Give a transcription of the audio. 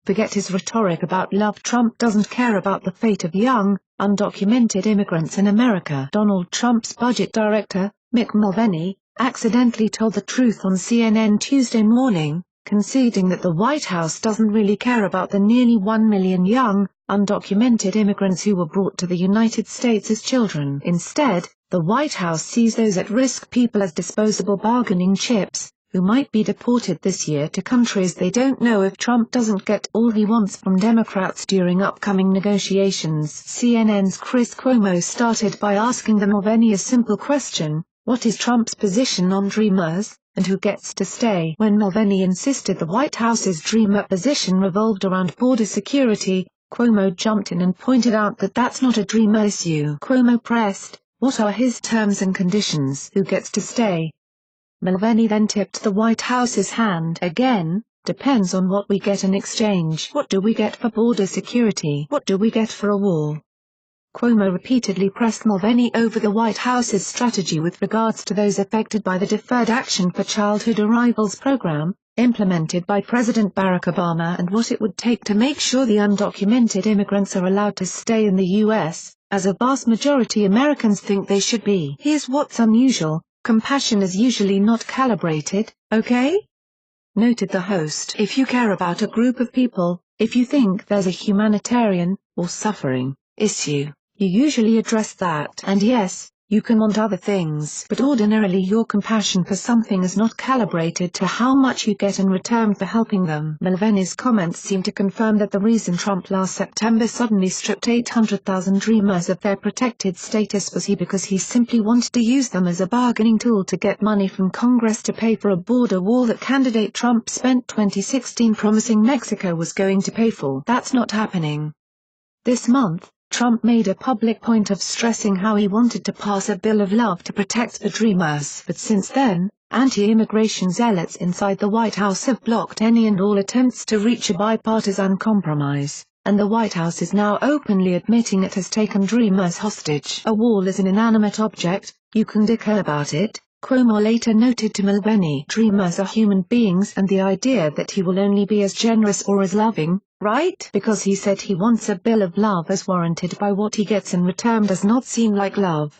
Forget his rhetoric about love. Trump doesn't care about the fate of young, undocumented immigrants in America. Donald Trump's budget director, Mick Mulvaney, accidentally told the truth on CNN Tuesday morning, conceding that the White House doesn't really care about the nearly 1 million young, undocumented immigrants who were brought to the United States as children. Instead, the White House sees those at-risk people as disposable bargaining chips, who might be deported this year to countries they don't know if Trump doesn't get all he wants from Democrats during upcoming negotiations. CNN's Chris Cuomo started by asking the Mulvaney a simple question: what is Trump's position on Dreamers, and who gets to stay? When Mulvaney insisted the White House's Dreamer position revolved around border security, Cuomo jumped in and pointed out that that's not a Dreamer issue. Cuomo pressed, what are his terms and conditions? Who gets to stay? Mulvaney then tipped the White House's hand again: depends on what we get in exchange. What do we get for border security? What do we get for a wall? Cuomo repeatedly pressed Mulvaney over the White House's strategy with regards to those affected by the Deferred Action for Childhood Arrivals program, implemented by President Barack Obama, and what it would take to make sure the undocumented immigrants are allowed to stay in the U.S., as a vast majority Americans think they should be. Here's what's unusual: compassion is usually not calibrated, okay? Noted the host. If you care about a group of people, if you think there's a humanitarian, or suffering, issue, you usually address that. And yes, you can want other things, but ordinarily your compassion for something is not calibrated to how much you get in return for helping them. Mulvaney's comments seem to confirm that the reason Trump last September suddenly stripped 800,000 Dreamers of their protected status was because he simply wanted to use them as a bargaining tool to get money from Congress to pay for a border wall that candidate Trump spent 2016 promising Mexico was going to pay for. That's not happening. This month, Trump made a public point of stressing how he wanted to pass a bill of love to protect the Dreamers. But since then, anti-immigration zealots inside the White House have blocked any and all attempts to reach a bipartisan compromise, and the White House is now openly admitting it has taken Dreamers hostage. A wall is an inanimate object, you can dicker about it, Cuomo later noted to Mulvaney. Dreamers are human beings, and the idea that he will only be as generous or as loving, right? Because he said he wants a bill of love as warranted by what he gets in return does not seem like love.